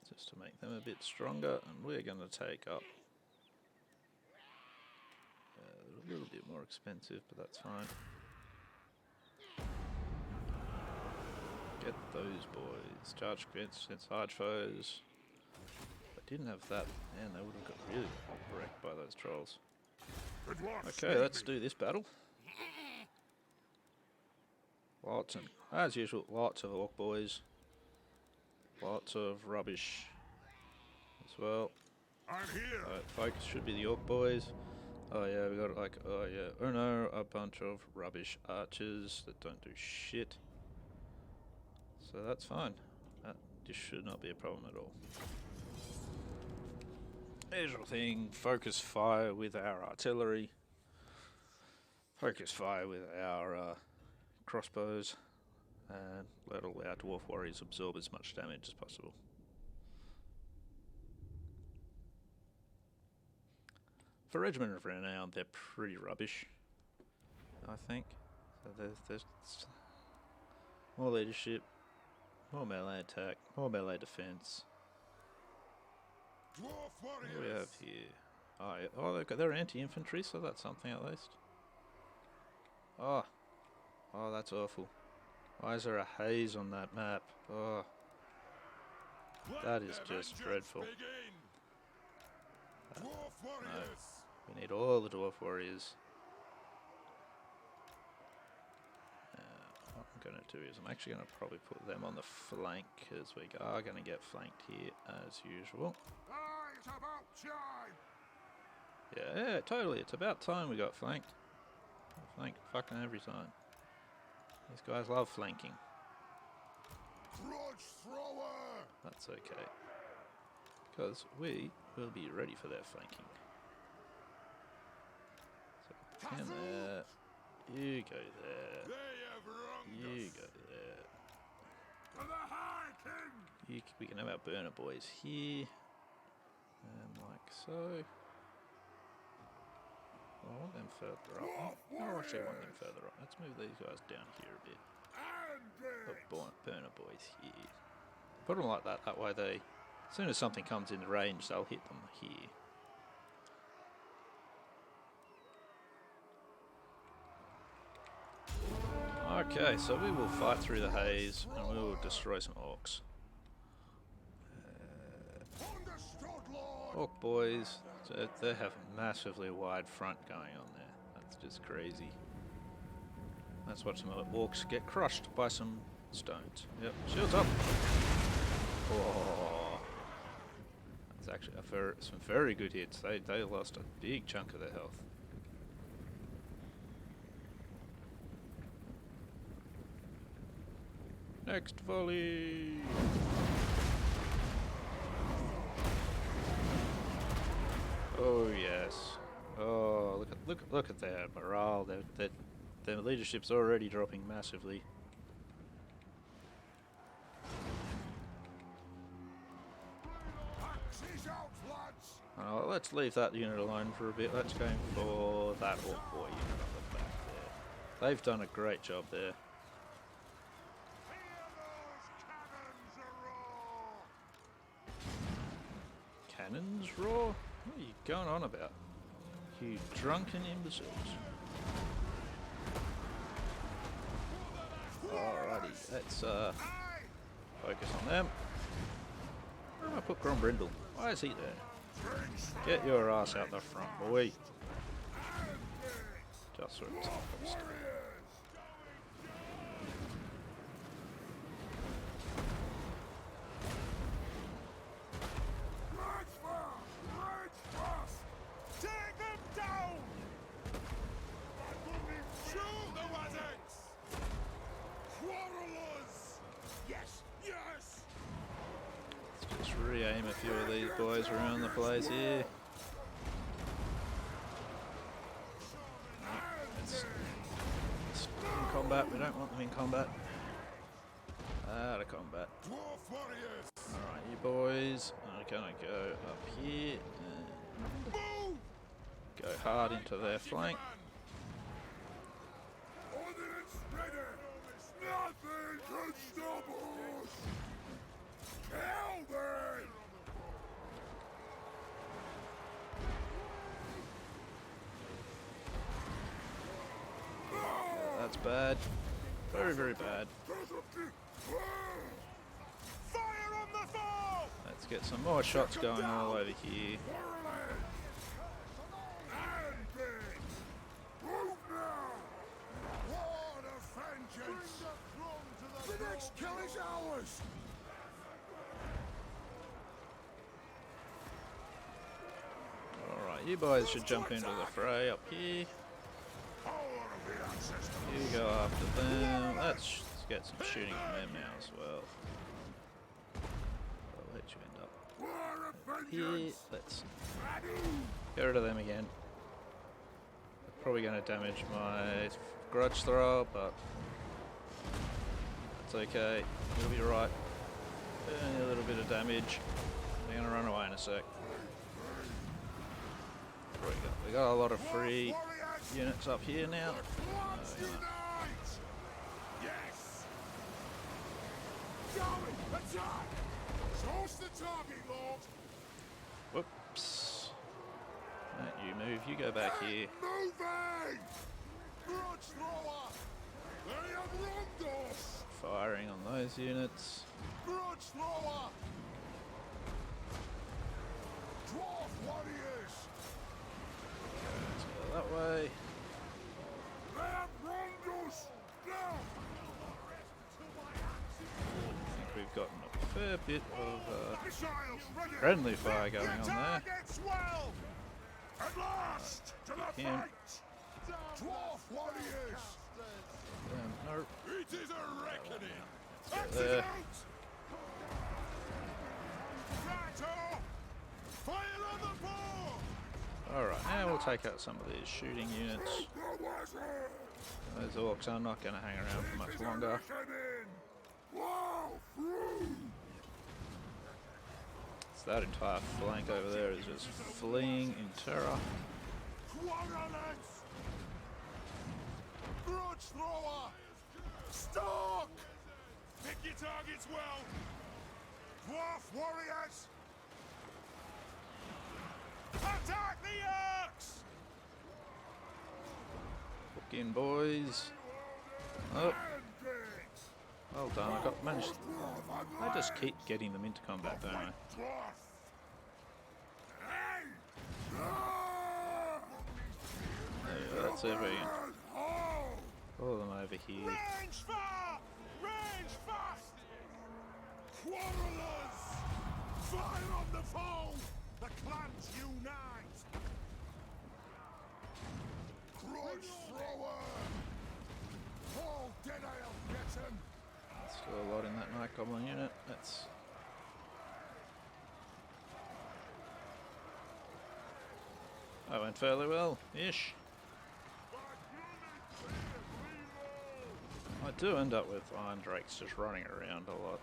Speaker 1: just to make them a bit stronger, and we're going to take up a little bit more expensive, but that's fine. get those boys. Charge against large foes. If I didn't have that, man, they would have got really wrecked by those trolls.
Speaker 2: The dwarfs
Speaker 1: Okay,
Speaker 2: need
Speaker 1: let's
Speaker 2: me.
Speaker 1: do this battle. Lots and, as usual, lots of orc boys. Lots of rubbish as well.
Speaker 2: I'm here.
Speaker 1: Focus should be the orc boys. Oh yeah, we got like, oh yeah, oh no, a bunch of rubbish archers that don't do shit. So that's fine. That just should not be a problem at all. Usual thing, focus fire with our artillery. Focus fire with our crossbows. And let all our dwarf warriors absorb as much damage as possible. For Regiment of Renown, they're pretty rubbish, I think. So there's more leadership, more melee attack, more melee defense.
Speaker 2: Dwarf
Speaker 1: What do we
Speaker 2: warriors.
Speaker 1: have here? Oh, yeah. Oh, they're anti-infantry, so that's something at least. Oh, that's awful. Why is there a haze on that map? Oh,
Speaker 2: Let
Speaker 1: that is
Speaker 2: the
Speaker 1: just
Speaker 2: vengeance
Speaker 1: dreadful.
Speaker 2: begin. Dwarf warriors.
Speaker 1: We need all the dwarf warriors. What I'm going to do is I'm actually going to probably put them on the flank, because we are going to get flanked here as usual.
Speaker 2: Aye, it's about time.
Speaker 1: Yeah, totally. It's about time we got flanked. Flanked fucking every time. These guys love flanking.
Speaker 2: Grudge thrower.
Speaker 1: That's okay. Because we will be ready for their flanking. So, come there. You go there.
Speaker 2: They have wronged
Speaker 1: You
Speaker 2: us.
Speaker 1: go there.
Speaker 2: For the High King.
Speaker 1: We can have our burner boys here. And like so. I want them further up. Oh, actually, I want them further up. Let's move these guys down here a bit.
Speaker 2: And
Speaker 1: Put burner boys here. Put them like that. That way they, as soon as something comes in range, they'll hit them here. Okay, so we will fight through the haze and we will destroy some orcs.
Speaker 2: understood, Lord.
Speaker 1: Orc boys, they have a massively wide front going on there. That's just crazy. Let's watch some orcs get crushed by some stones. Yep, shields up. Oh, that's actually some very good hits. They lost a big chunk of their health. Next volley. Oh yes. Oh, look at their morale. Their leadership's already dropping massively.
Speaker 2: Axes out, lads.
Speaker 1: Oh, let's leave that unit alone for a bit. Let's go for that orc boy unit on the back there. They've done a great job there.
Speaker 2: Hear those cannons roar.
Speaker 1: Cannons roar? What are you going on about? You drunken imbeciles. Alrighty, let's focus on them. Where do I put Grombrindal? Why is he there? Get your ass out the front, boy. Just sort of top of stuff.
Speaker 2: Take them down! Shoot the Wazzicks! Quarrelers! Yes, yes!
Speaker 1: Let's just re-aim a few of these boys around the place here. It's in combat, we don't want them in combat. Out of combat.
Speaker 2: Dwarf warriors!
Speaker 1: Alright, you boys are gonna go up here and
Speaker 2: Move!
Speaker 1: go hard into their flank.
Speaker 2: Ordnance ready! Nothing can stop us! Kill them!
Speaker 1: That's bad. Very, very bad.
Speaker 2: Fire on the foe!
Speaker 1: Let's get some more shots going all over here.
Speaker 2: The next kill is ours!
Speaker 1: Alright, you boys should jump into the fray up here. You go after them. Let's get some shooting from them now as well. I'll let you end up here. Let's get rid of them again. They're probably going to damage my grudge thrower, but it's okay. It'll be right. Only a little bit of damage. They're going to run away in a sec. We got a lot of free units up here now.
Speaker 2: Yes! Going! Attack! Source the target, Lord!
Speaker 1: Whoops. Don't you move, you go back here.
Speaker 2: Moving! Grudge thrower! They have wronged us!
Speaker 1: Firing on those units.
Speaker 2: Grudge thrower! Dwarf warriors!
Speaker 1: Let's go that way.
Speaker 2: They have wronged us! Now!
Speaker 1: I think we've gotten a fair bit of
Speaker 2: Missiles ready!
Speaker 1: friendly fire going on there.
Speaker 2: Targets well! At last! To the
Speaker 1: Him.
Speaker 2: fight! Dwarf warriors!
Speaker 1: Nope.
Speaker 2: It is a reckoning!
Speaker 1: There.
Speaker 2: Execute! Righto! Fire on the ball!
Speaker 1: Alright, now we'll take out some of these shooting units. Those orcs are not going to hang around for much longer. So that entire flank over there is just fleeing in terror.
Speaker 2: Grudge thrower! Stalk! Pick your targets well! Dwarf warriors! Attack the orcs!
Speaker 1: Hook in, boys. Oh, well done. I managed. I just keep getting them into combat, don't I? There we go, that's everything. All of them over here.
Speaker 2: Range far! Range fast! Quarrelers! Fire on the foe! The clans unite! Grudge thrower! All dead I'll get him!
Speaker 1: Still a lot in that night goblin unit. That's. That went fairly well, ish. I do end up with Iron Drakes just running around a lot.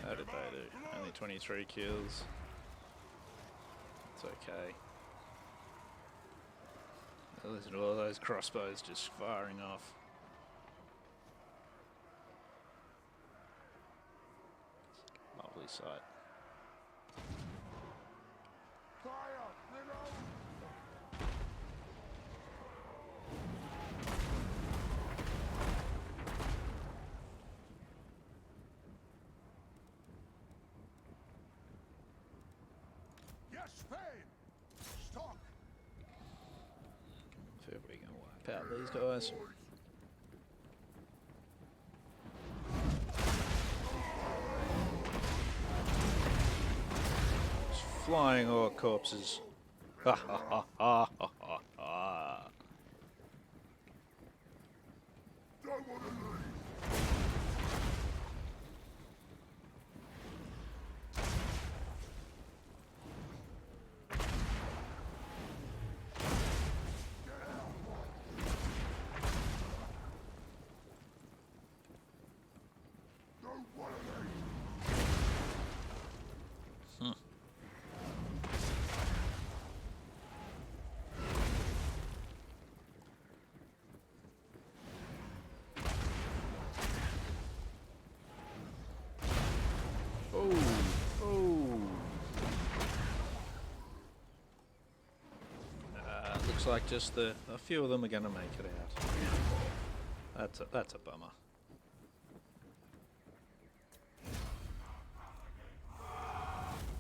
Speaker 1: How did they do? Only 23 kills. It's okay. Listen to all those crossbows just firing off. Lovely sight.
Speaker 2: Fire! Reload! Yes, Fame! Stock!
Speaker 1: See if we can wipe out these guys. Just flying orc corpses. Ha ha ha ha ha ha ha.
Speaker 2: Don't want to leave! Don't want to leave!
Speaker 1: Oh, oh. looks like just a few of them are going to make it out. That's a bummer.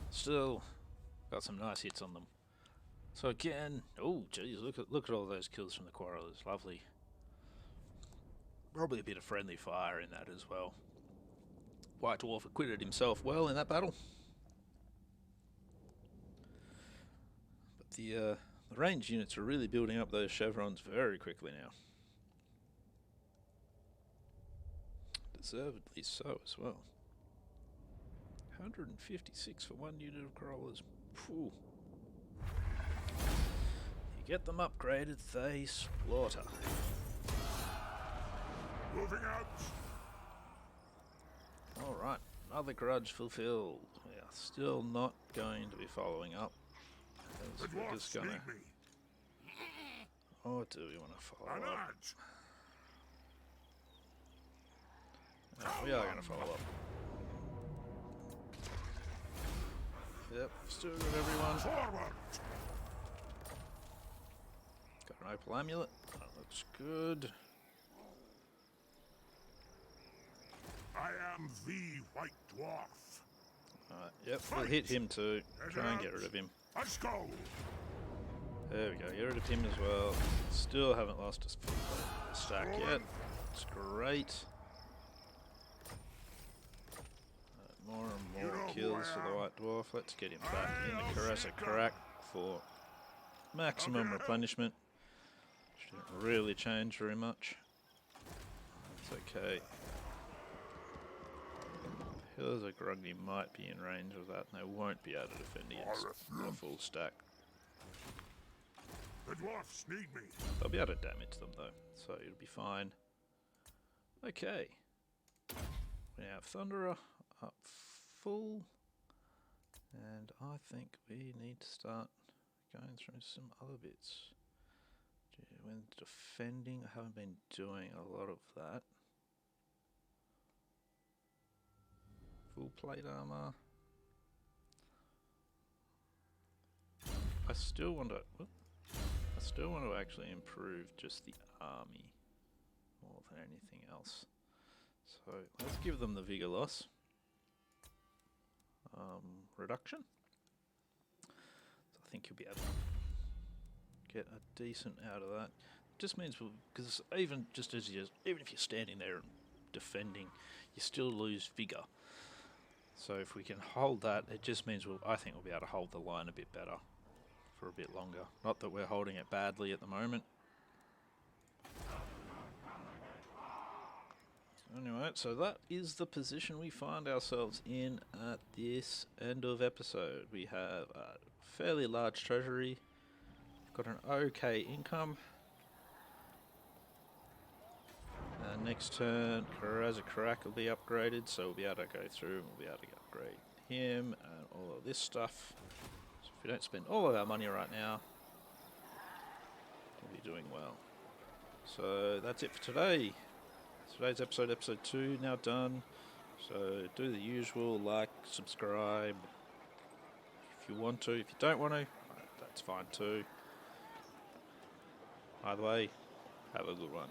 Speaker 1: Still got some nice hits on them. So again, oh geez, look at all those kills from the Quarrelers. Lovely. Probably a bit of friendly fire in that as well. White Dwarf acquitted himself well in that battle. But the range units are really building up those chevrons very quickly now. Deservedly so as well. 156 for one unit of crawlers. Phew. You get them upgraded, they slaughter.
Speaker 2: Moving out.
Speaker 1: Alright, another grudge fulfilled. We are still not going to be following up.
Speaker 2: The
Speaker 1: We're
Speaker 2: Dwarfs
Speaker 1: just gonna...
Speaker 2: need me.
Speaker 1: Or do we want to follow
Speaker 2: An
Speaker 1: up?
Speaker 2: edge.
Speaker 1: No, we are going to follow up. Yep, still got everyone.
Speaker 2: Forward.
Speaker 1: Got an opal amulet. That looks good.
Speaker 2: I am the White Dwarf.
Speaker 1: Alright, yep, we'll hit him too. Try and get rid of him.
Speaker 2: Let's go.
Speaker 1: There we go, get rid of him as well. Still haven't lost a stack yet. It's great. More and more kills for the White Dwarf. Let's get him back in the Caressa Crack for maximum replenishment. Which didn't really change very much. It's okay. Pillars of Grogny might be in range of that, and they won't be able to defend against a full stack.
Speaker 2: The Dwarfs need me.
Speaker 1: They'll be able to damage them though, so it'll be fine. Okay. We have Thunderer up full, and I think we need to start going through some other bits. When defending, I haven't been doing a lot of that. Full plate armor. I still want to actually improve just the army more than anything else. So let's give them the vigor loss reduction. So I think you'll be able to get a decent out of that. Just means because even if you're standing there and defending, you still lose vigor. So if we can hold that, it just means I think we'll be able to hold the line a bit better for a bit longer. Not that we're holding it badly at the moment. Anyway, so that is the position we find ourselves in at this end of episode. We have a fairly large treasury, got an okay income. Next turn, Karazakarak will be upgraded, so we'll be able to go through and we'll be able to upgrade him and all of this stuff. So if we don't spend all of our money right now, we'll be doing well. So that's it for today. Today's episode 2, now done. So do the usual, like, subscribe if you want to. If you don't want to, that's fine too. Either way, have a good one.